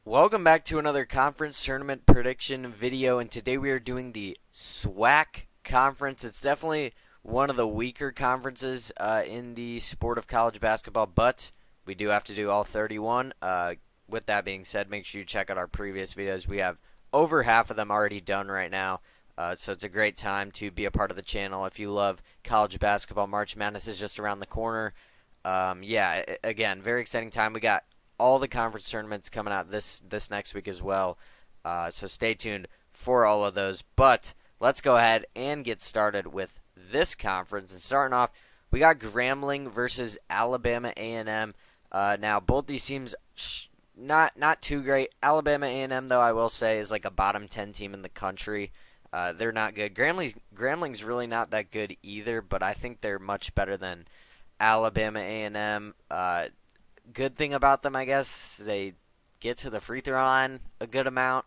Welcome back to another conference tournament prediction video, and today we are doing the SWAC conference. It's definitely one of the weaker conferences in the sport of college basketball, but we do have to do all 31. With that being said, make sure you check out our previous videos. We have over half of them already done right now, so it's a great time to be a part of the channel. If you love college basketball, March Madness is just around the corner. Again, very exciting time. We got all the conference tournaments coming out this next week as well. So stay tuned for all of those. But let's go ahead and get started with this conference. And starting off, we got Grambling versus Alabama A&M. Now both these teams not too great. Alabama A&M though, I will say, is like a bottom 10 team in the country. They're not good. Grambling's really not that good either, but I think they're much better than Alabama A&M. Good thing about them, I guess, they get to the free throw line a good amount.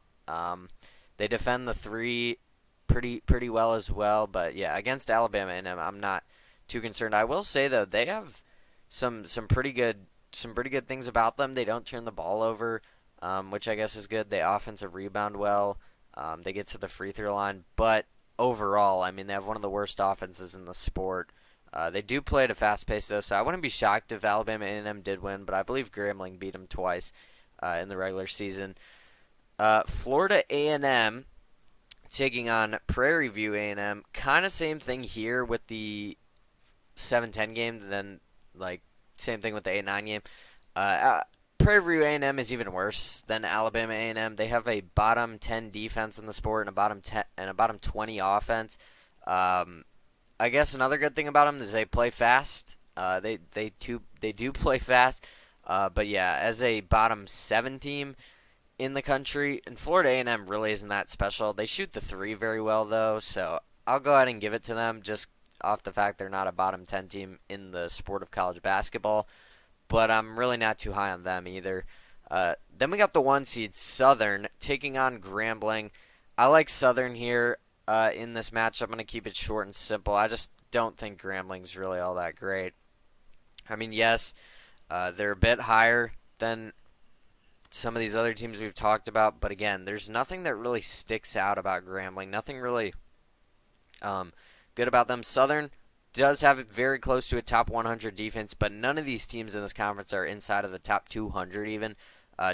They defend the three pretty well as well. But yeah, against Alabama A&M, I'm not too concerned. I will say though, they have some pretty good things about them. They don't turn the ball over, which I guess is good. They offensive rebound well. They get to the free throw line, but overall, I mean, they have one of the worst offenses in the sport. They do play at a fast pace, though, so I wouldn't be shocked if Alabama A&M did win, but I believe Grambling beat them twice in the regular season. Florida A&M taking on Prairie View A&M. Kind of same thing here with the 7-10 games, and then like same thing with the 8-9 game. Prairie View A&M is even worse than Alabama A&M. They have a bottom 10 defense in the sport and a bottom 20 offense. I guess another good thing about them is they play fast. They do play fast. But yeah, as a bottom 7 team in the country, and Florida A&M really isn't that special. They shoot the three very well though, so I'll go ahead and give it to them just off the fact they're not a bottom 10 team in the sport of college basketball. But I'm really not too high on them either. Then we got the 1 seed Southern taking on Grambling. I like Southern here. In this match, I'm going to keep it short and simple. I just don't think Grambling's really all that great. I mean, yes, they're a bit higher than some of these other teams we've talked about, but again, there's nothing that really sticks out about Grambling. Nothing really good about them. Southern does have it very close to a top 100 defense, but none of these teams in this conference are inside of the top 200 even.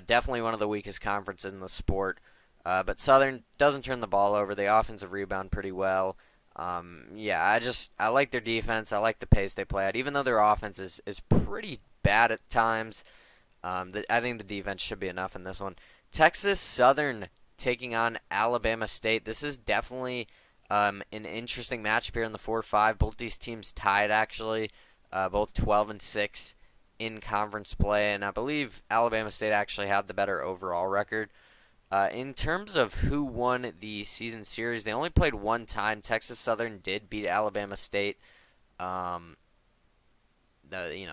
Definitely one of the weakest conferences in the sport. But Southern doesn't turn the ball over. They offensive rebound pretty well. I like their defense. I like the pace they play at. Even though their offense is pretty bad at times, I think the defense should be enough in this one. Texas Southern taking on Alabama State. This is definitely an interesting matchup here in the 4-5. Both these teams tied, actually, both 12-6 in conference play. And I believe Alabama State actually had the better overall record. In terms of who won the season series, they only played one time. Texas Southern did beat Alabama State. The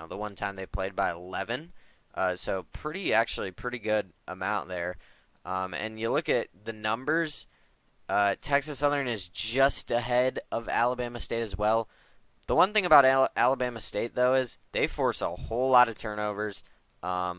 one time they played by 11. So pretty good amount there. And you look at the numbers, Texas Southern is just ahead of Alabama State as well. The one thing about Alabama State though is they force a whole lot of turnovers. I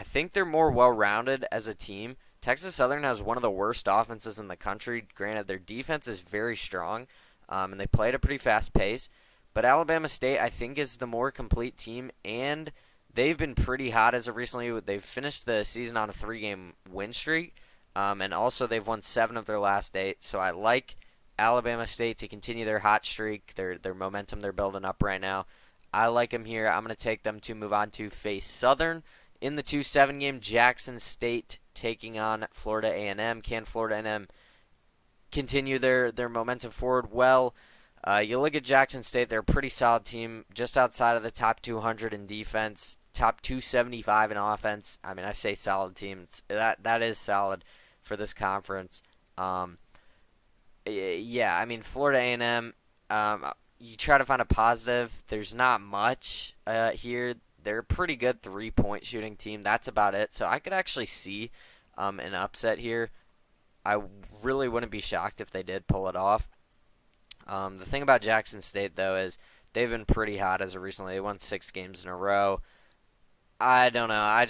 think they're more well-rounded as a team. Texas Southern has one of the worst offenses in the country. Granted, their defense is very strong, and they play at a pretty fast pace. But Alabama State, I think, is the more complete team, and they've been pretty hot as of recently. They've finished the season on a 3-game win streak, and also they've won 7 of their last 8. So I like Alabama State to continue their hot streak, their momentum they're building up right now. I like them here. I'm going to take them to move on to face Southern. In the 2-7 game, Jackson State taking on Florida A&M. Can Florida A&M continue their momentum forward? Well, you look at Jackson State, they're a pretty solid team, just outside of the top 200 in defense, top 275 in offense. I mean, I say solid team. That is solid for this conference. I mean, Florida A&M, you try to find a positive. There's not much here. They're a pretty good three-point shooting team. That's about it. So I could actually see an upset here. I really wouldn't be shocked if they did pull it off. The thing about Jackson State, though, is they've been pretty hot as of recently. They won 6 games in a row. I don't know.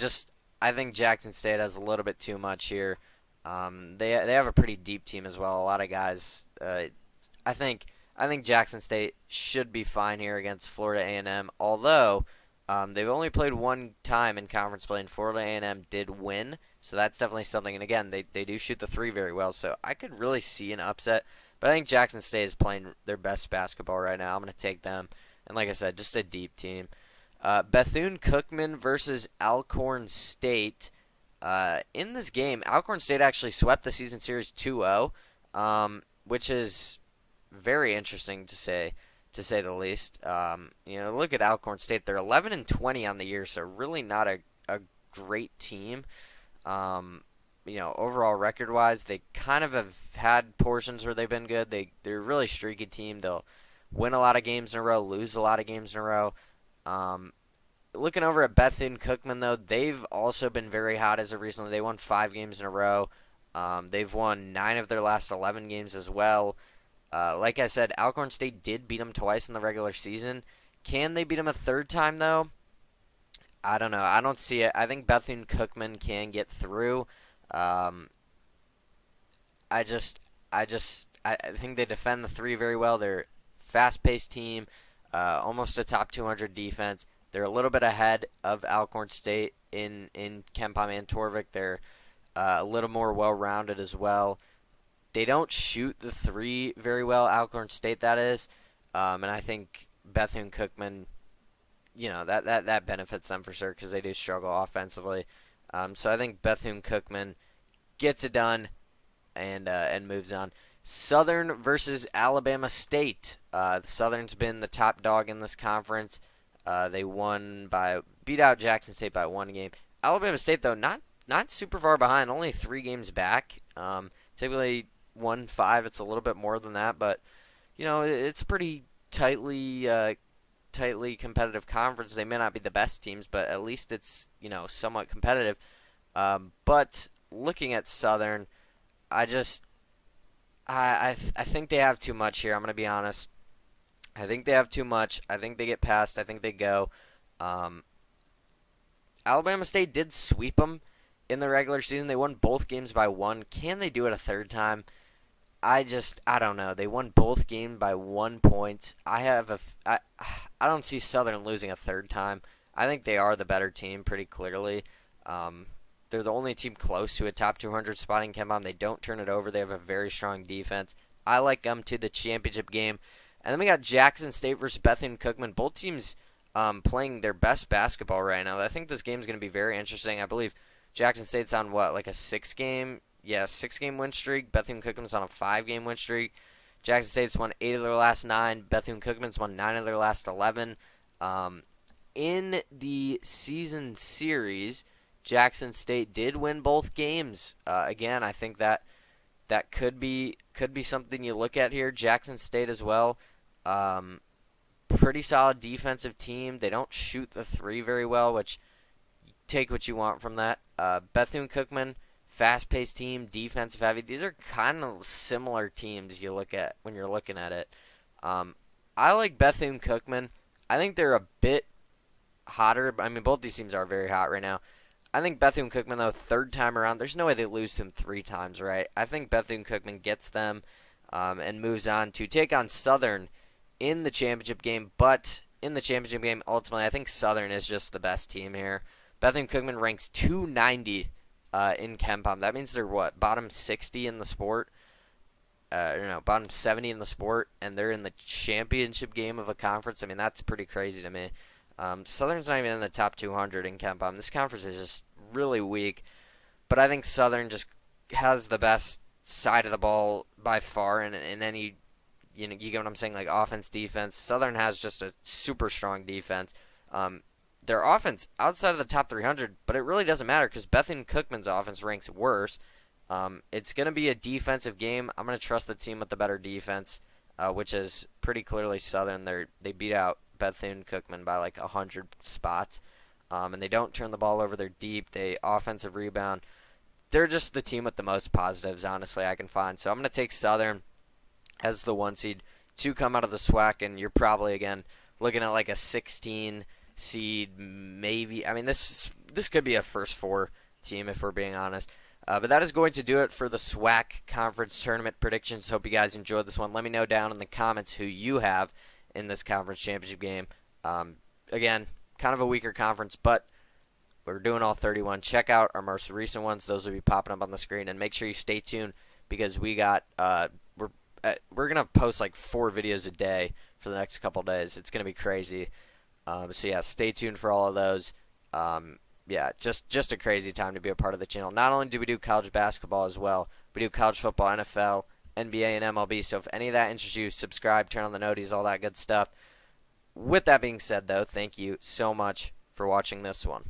I think Jackson State has a little bit too much here. They have a pretty deep team as well. A lot of guys. I think I think Jackson State should be fine here against Florida A&M. Although they've only played one time in conference play, and Florida A&M did win, so that's definitely something. And again, they do shoot the three very well, so I could really see an upset. But I think Jackson State is playing their best basketball right now. I'm going to take them. And like I said, just a deep team. Bethune-Cookman versus Alcorn State. In this game, Alcorn State actually swept the season series 2-0, which is very interesting to say the least. Look at Alcorn State; they're 11-20 on the year, so really not a great team. Overall record-wise, they kind of have had portions where they've been good. They're a really streaky team. They'll win a lot of games in a row, lose a lot of games in a row. Looking over at Bethune-Cookman, though, they've also been very hot as of recently. They won 5 games in a row. They've won 9 of their last 11 games as well. Like I said, Alcorn State did beat them twice in the regular season. Can they beat them a third time, though? I don't know. I don't see it. I think Bethune-Cookman can get through. I think they defend the three very well. They're a fast-paced team, almost a top 200 defense. They're a little bit ahead of Alcorn State in KenPom and Torvik. They're a little more well-rounded as well. They don't shoot the three very well, Alcorn State that is, and I think Bethune-Cookman, that benefits them for sure because they do struggle offensively. So I think Bethune-Cookman gets it done and moves on. Southern versus Alabama State. Southern's been the top dog in this conference. They beat out Jackson State by 1 game. Alabama State, though, not super far behind, only 3 games back. Typically 1-5, it's a little bit more than that, but it's a pretty tightly competitive conference. They may not be the best teams, but at least it's somewhat competitive. But looking at Southern, I think they have too much here. I'm gonna be honest. I think they have too much. I think they get past. I think they go. Alabama State did sweep them in the regular season. They won both games by 1. Can they do it a third time? I don't know. They won both games by 1 point. I don't see Southern losing a third time. I think they are the better team pretty clearly. They're the only team close to a top 200 spot in KenPom. They don't turn it over. They have a very strong defense. I like them to the championship game. And then we got Jackson State versus Bethune-Cookman. Both teams playing their best basketball right now. I think this game is going to be very interesting. I believe Jackson State's on like a 6-game win streak. Bethune-Cookman's on a 5-game win streak. Jackson State's won 8 of their last 9. Bethune-Cookman's won 9 of their last 11. In the season series, Jackson State did win both games. Again, I think that could be something you look at here. Jackson State as well. Pretty solid defensive team. They don't shoot the three very well, which take what you want from that. Bethune-Cookman, fast-paced team, defensive heavy. These are kind of similar teams you look at when you're looking at it. I like Bethune-Cookman. I think they're a bit hotter. I mean, both these teams are very hot right now. I think Bethune-Cookman, though, third time around, there's no way they lose to them 3 times, right? I think Bethune-Cookman gets them and moves on to take on Southern in the championship game. But in the championship game, ultimately, I think Southern is just the best team here. Bethune-Cookman ranks 290 in KenPom. That means they're what? Bottom 60 in the sport? Bottom 70 in the sport, and they're in the championship game of a conference. I mean, that's pretty crazy to me. Southern's not even in the top 200 in KenPom. This conference is just really weak. But I think Southern just has the best side of the ball by far in any, you get what I'm saying, like offense, defense. Southern has just a super strong defense. Their offense outside of the top 300, but it really doesn't matter because Bethune-Cookman's offense ranks worse. It's going to be a defensive game. I'm going to trust the team with the better defense, which is pretty clearly Southern. They beat out Bethune-Cookman by like 100 spots, and they don't turn the ball over. They're deep. They offensive rebound. They're just the team with the most positives, honestly, I can find. So I'm going to take Southern as the 1 seed to come out of the SWAC, and you're probably, again, looking at like a 16 seed, maybe. I mean, this could be a first four team if we're being honest. But that is going to do it for the SWAC conference tournament predictions. Hope you guys enjoyed this one. Let me know down in the comments who you have in this conference championship game. Again, kind of a weaker conference, but we're doing all 31. Check out our most recent ones; those will be popping up on the screen. And make sure you stay tuned because we're gonna post like 4 videos a day for the next couple days. It's gonna be crazy. So yeah, stay tuned for all of those. Yeah, just a crazy time to be a part of the channel. Not only do we do college basketball as well, we do college football, NFL, NBA, and MLB. So if any of that interests you, subscribe, turn on the noties, all that good stuff. With that being said, though, thank you so much for watching this one.